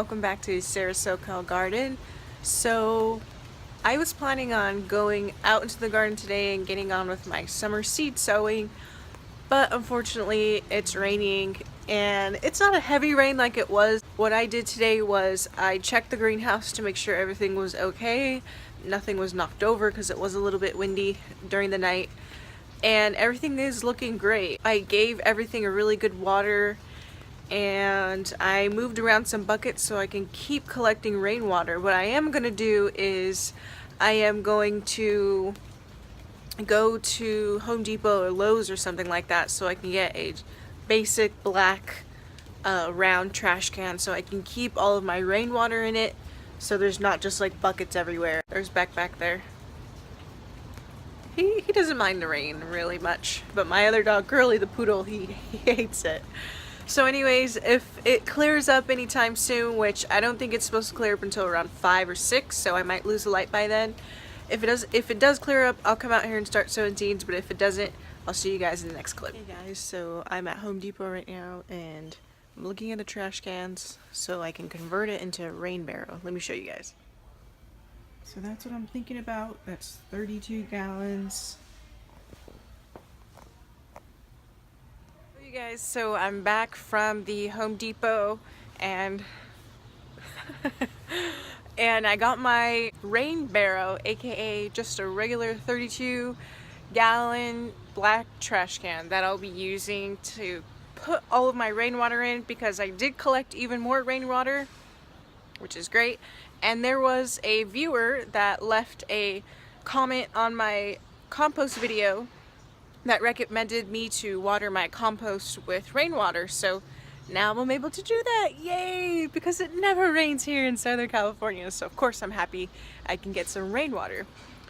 welcome back to Sarah's SoCal Garden. So I was planning on going out into the garden today and getting on with my summer seed sowing, but unfortunately it's raining and it's not a heavy rain like it was. What I did today was I checked the greenhouse to make sure everything was okay. Nothing was knocked over because it was a little bit windy during the night, and everything is looking great. I gave everything a really good water, and I moved around some buckets so I can keep collecting rainwater. What I am going to do is I am going to go to Home Depot or Lowe's or something like that so I can get a basic black round trash can so I can keep all of my rainwater in it, so there's not just like buckets everywhere. There's back there. He doesn't mind the rain really much, but my other dog, Curly the poodle, he hates it. So anyways, if it clears up anytime soon, which I don't think it's supposed to clear up until around 5 or 6, so I might lose the light by then. If it does clear up, I'll come out here and start sowing seeds, but if it doesn't, I'll see you guys in the next clip. Hey guys, so I'm at Home Depot right now and I'm looking at the trash cans so I can convert it into a rain barrel. Let me show you guys. So that's what I'm thinking about. That's 32 gallons. Guys, so I'm back from the Home Depot and and I got my rain barrel, aka just a regular 32 gallon black trash can that I'll be using to put all of my rainwater in, because I did collect even more rainwater, which is great. And there was a viewer that left a comment on my compost video that recommended me to water my compost with rainwater, so now I'm able to do that. Yay! Because it never rains here in Southern California, so of course I'm happy I can get some rainwater.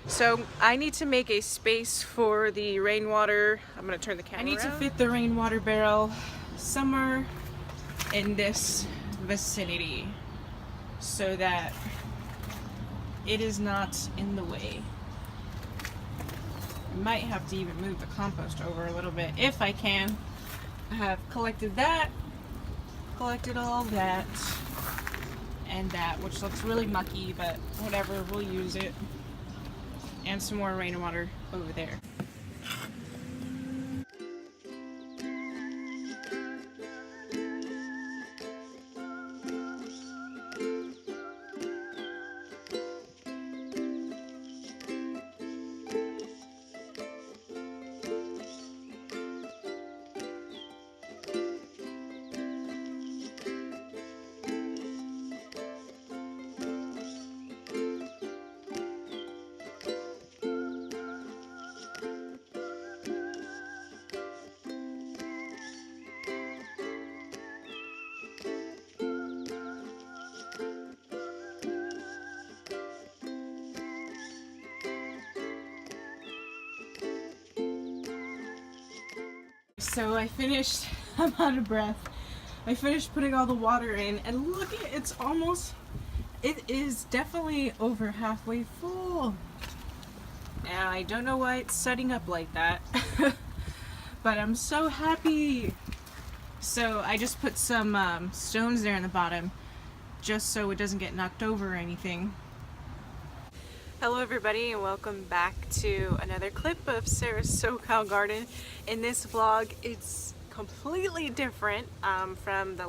So I need to make a space for the rainwater. I'm gonna turn the camera around. To fit the rainwater barrel somewhere in this vicinity so that it is not in the way. Might have to even move the compost over a little bit if I can. I have collected all that and that, which looks really mucky, but whatever, we'll use it. And some more rainwater over there. So I finished, I'm out of breath. I finished putting all the water in, and look at it is definitely over halfway full. And I don't know why it's setting up like that, but I'm so happy. So I just put some stones there in the bottom just so it doesn't get knocked over or anything. Hello everybody, and welcome back to another clip of Sarah's SoCal Garden. In this vlog, it's completely different from the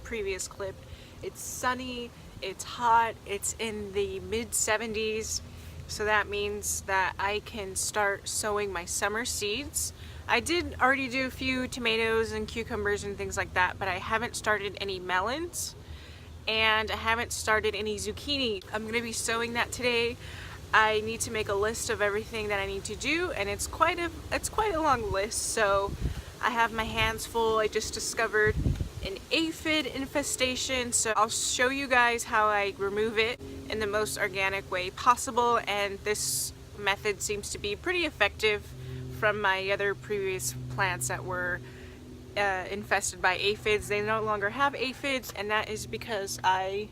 previous clip. It's sunny, it's hot, it's in the mid-70s, so that means that I can start sowing my summer seeds. I did already do a few tomatoes and cucumbers and things like that, but I haven't started any melons and I haven't started any zucchini. I'm going to be sowing that today. I need to make a list of everything that I need to do, and it's quite a long list, so I have my hands full. I just discovered an aphid infestation, so I'll show you guys how I remove it in the most organic way possible, and this method seems to be pretty effective from my other previous plants that were infested by aphids. They no longer have aphids, and that is because I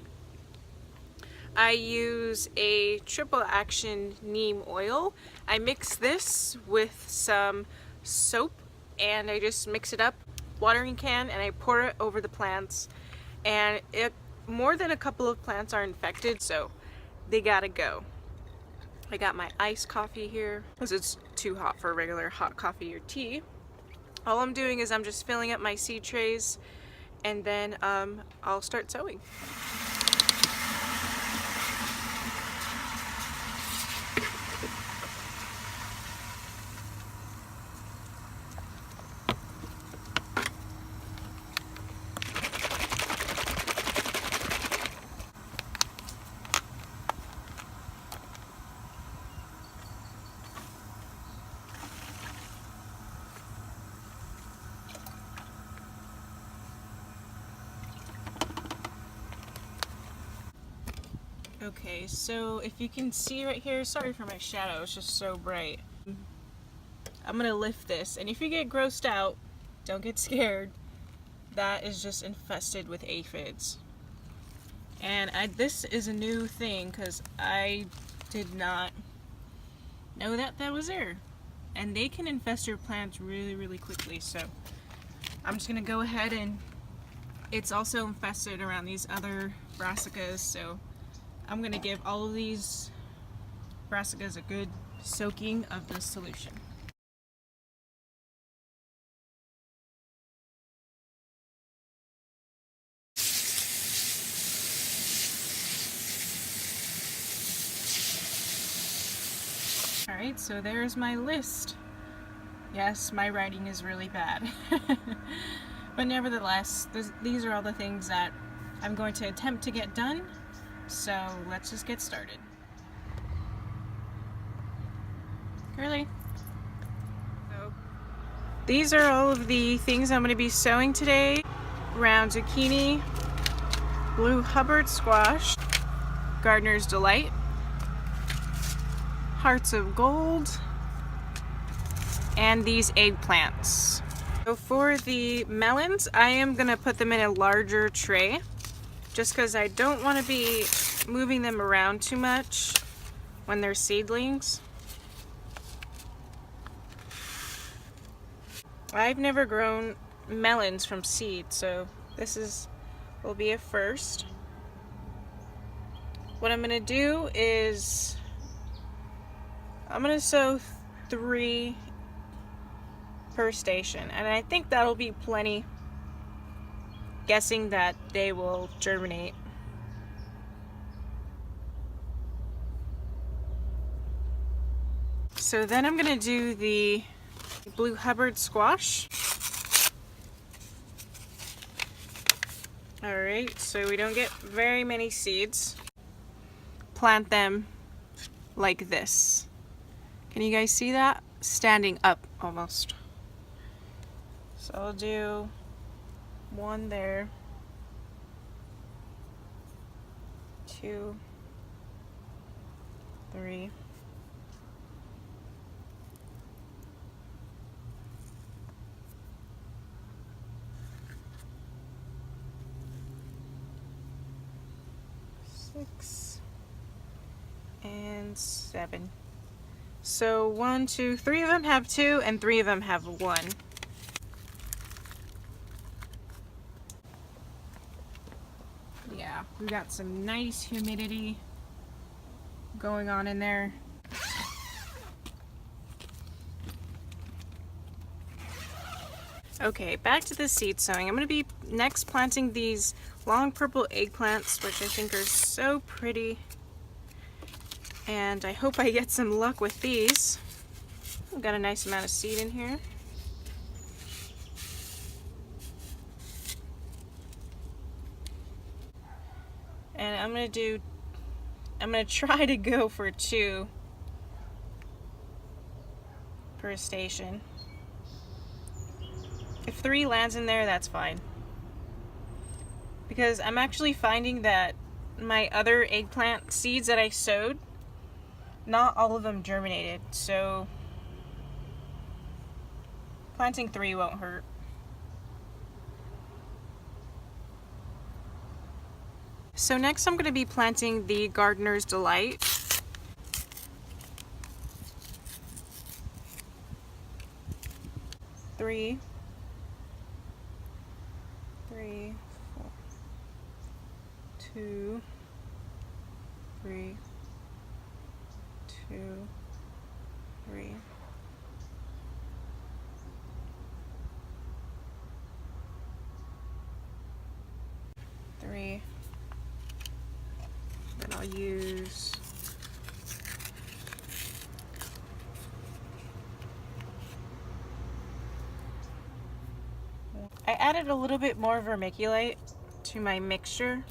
use a triple action neem oil. I mix this with some soap and I just mix it up, watering can, and I pour it over the plants, and it more than a couple of plants are infected, so they gotta go. I got my iced coffee here because it's too hot for regular hot coffee or tea. All I'm doing is I'm just filling up my seed trays, and then I'll start sowing. Okay, so if you can see right here, sorry for my shadow, it's just so bright. I'm gonna lift this, and if you get grossed out, don't get scared. That is just infested with aphids. And this is a new thing because I did not know that was there. And they can infest your plants really, really quickly, so I'm just gonna go ahead, and it's also infested around these other brassicas, so I'm gonna give all of these brassicas a good soaking of this solution. Alright, so there's my list. Yes, my writing is really bad. But nevertheless, these are all the things that I'm going to attempt to get done. So let's just get started. Curly. So these are all of the things I'm going to be sowing today. Round zucchini, blue Hubbard squash, gardener's delight, hearts of gold, and these eggplants. So for the melons, I am going to put them in a larger tray just because I don't want to be moving them around too much when they're seedlings. I've never grown melons from seed, so this will be a first. What I'm going to do is I'm going to sow 3 per station, and I think that'll be plenty, guessing that they will germinate. So then I'm going to do the blue Hubbard squash. Alright, so we don't get very many seeds. Plant them like this. Can you guys see that? Standing up almost. So I'll do 1 there, 2, 3, 6, and 7. So 1, 2, 3 of them have 2, and 3 of them have 1. Yeah, we got some nice humidity going on in there. Okay, back to the seed sowing. I'm going to be next planting these long purple eggplants, which I think are so pretty. And I hope I get some luck with these. I've got a nice amount of seed in here. And I'm going to try to go for 2 per station. If 3 lands in there, that's fine. Because I'm actually finding that my other eggplant seeds that I sowed, not all of them germinated, so planting 3 won't hurt. So next I'm going to be planting the gardener's delight. Three, 4, 2, 3, 2, 3. Then I'll use I added a little bit more vermiculite to my mixture.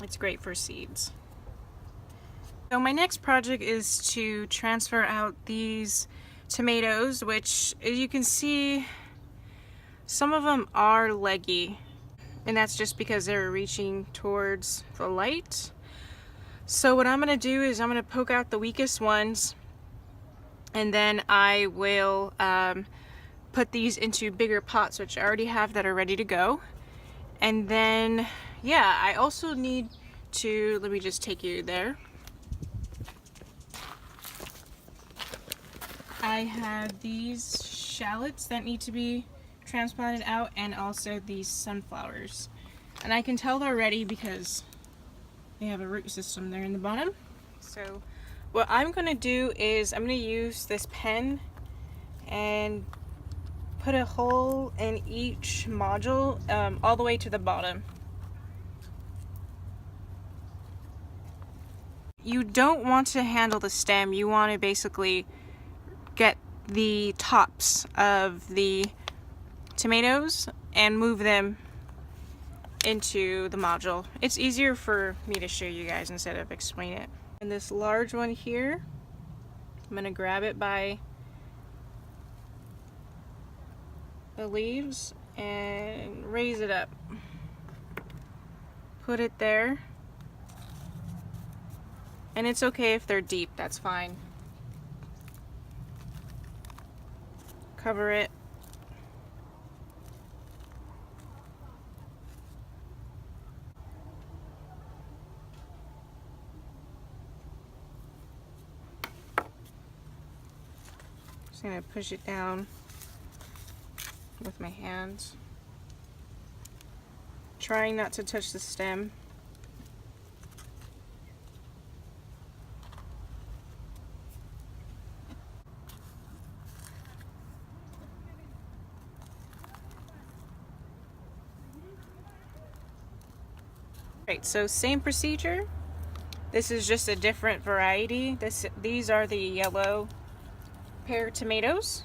It's great for seeds. So my next project is to transfer out these tomatoes, which, as you can see, some of them are leggy, and that's just because they're reaching towards the light. So what I'm going to do is I'm going to poke out the weakest ones, and then I will put these into bigger pots, which I already have that are ready to go. And then, yeah, I also need to, let me just take you there. I have these shallots that need to be transplanted out, and also these sunflowers. And I can tell they're ready because they have a root system there in the bottom. So what I'm going to do is I'm going to use this pen and put a hole in each module all the way to the bottom. You don't want to handle the stem, you want to basically get the tops of the tomatoes and move them into the module. It's easier for me to show you guys instead of explain it. And this large one here, I'm going to grab it by the leaves and raise it up. Put it there. And it's okay if they're deep, that's fine. Cover it. Just gonna push it down with my hands. Trying not to touch the stem. Right, so same procedure. This is just a different variety. These are the yellow pear tomatoes.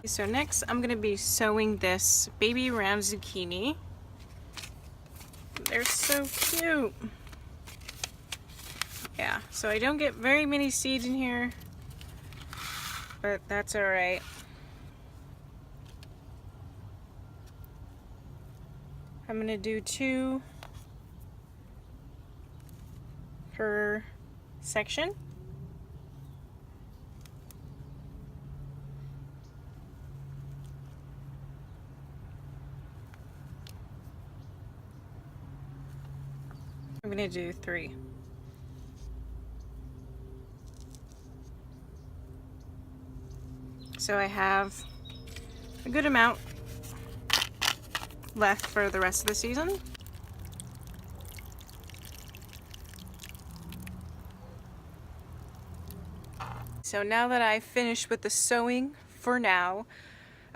So next I'm going to be sowing this baby round zucchini. They're so cute. Yeah, so I don't get very many seeds in here, but that's alright. I'm going to do 2 per section. I'm going to do 3. So I have a good amount left for the rest of the season. So now that I've finished with the sowing for now,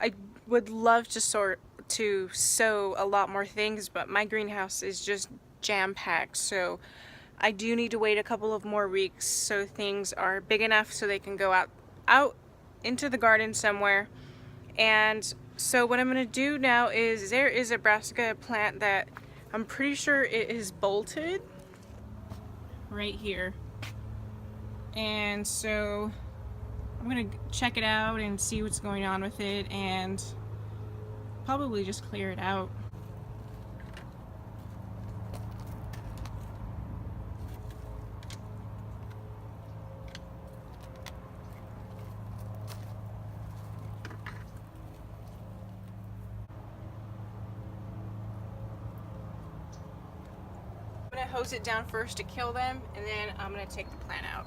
I would love to sow a lot more things, but my greenhouse is just jam-packed, so I do need to wait a couple of more weeks so things are big enough so they can go out into the garden somewhere. And so what I'm going to do now is, there is a brassica plant that I'm pretty sure it is bolted right here. And so I'm gonna check it out and see what's going on with it and probably just clear it out. I'm gonna hose it down first to kill them, and then I'm gonna take the plant out.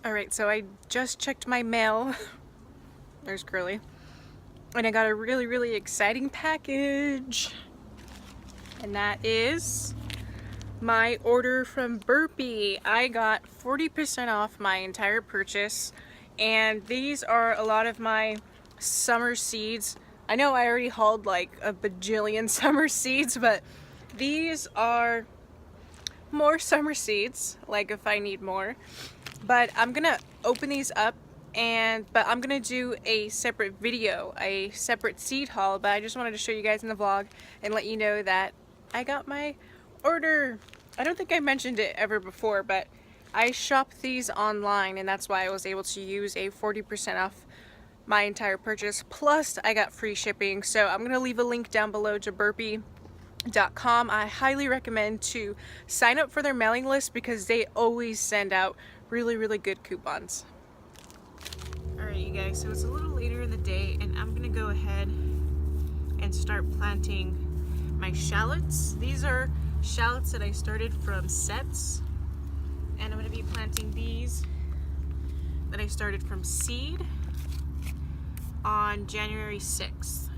Alright, so I just checked my mail. There's Curly. And I got a really, really exciting package. And that is my order from Burpee. I got 40% off my entire purchase. And these are a lot of my summer seeds. I know I already hauled like a bajillion summer seeds, but these are more summer seeds, like if I need more. But I'm gonna open these up, but I'm gonna do a separate video, a separate seed haul, but I just wanted to show you guys in the vlog and let you know that I got my order. I don't think I mentioned it ever before, but I shopped these online, and that's why I was able to use a 40% off my entire purchase, plus I got free shipping. So I'm gonna leave a link down below to burpee.com. I highly recommend to sign up for their mailing list because they always send out really, really good coupons. Alright you guys, so it's a little later in the day and I'm gonna go ahead and start planting my shallots. These are shallots that I started from sets, and I'm gonna be planting these that I started from seed on January 6th.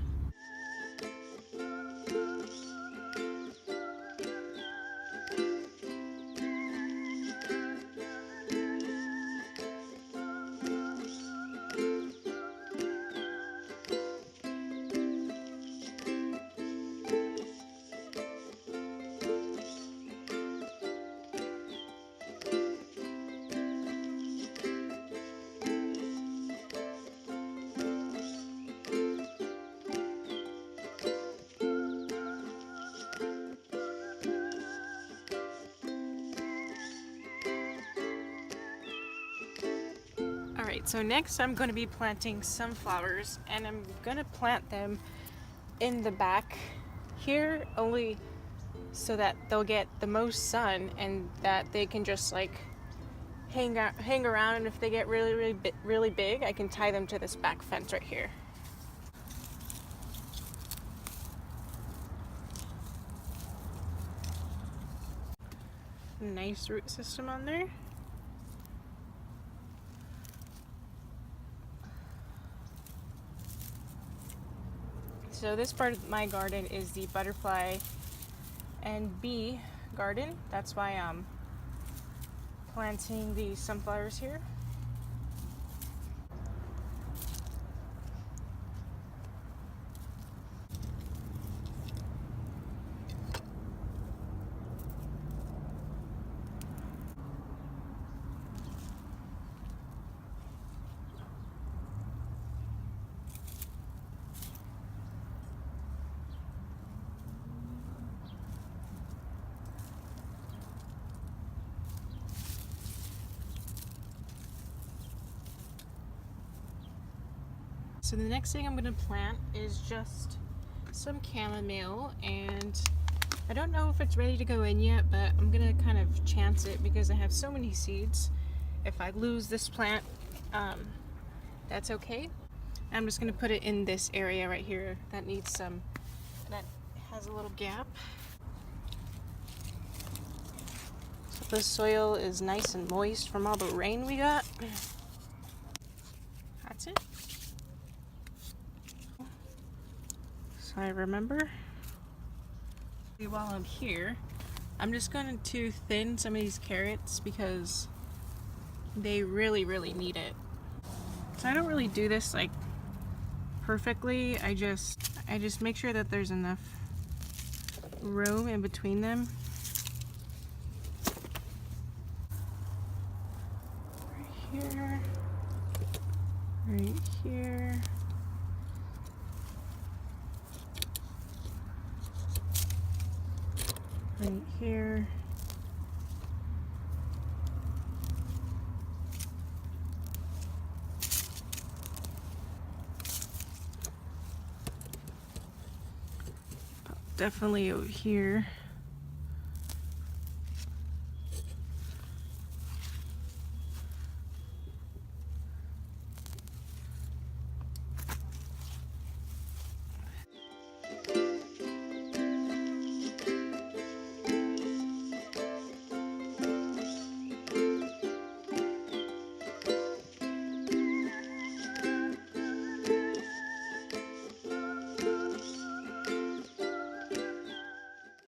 Alright, so next I'm going to be planting sunflowers, and I'm going to plant them in the back here only so that they'll get the most sun and that they can just like hang around, and if they get really big, I can tie them to this back fence right here. Nice root system on there. So this part of my garden is the butterfly and bee garden. That's why I'm planting the sunflowers here. So the next thing I'm going to plant is just some chamomile, and I don't know if it's ready to go in yet, but I'm going to kind of chance it because I have so many seeds. If I lose this plant, that's okay. I'm just going to put it in this area right here that needs some, that has a little gap. So the soil is nice and moist from all the rain we got. that's it. So I remember. While I'm here, I'm just going to thin some of these carrots because they really need it. So I don't really do this like perfectly. I just make sure that there's enough room in between them. Right here. Right here. Right here. Definitely over here.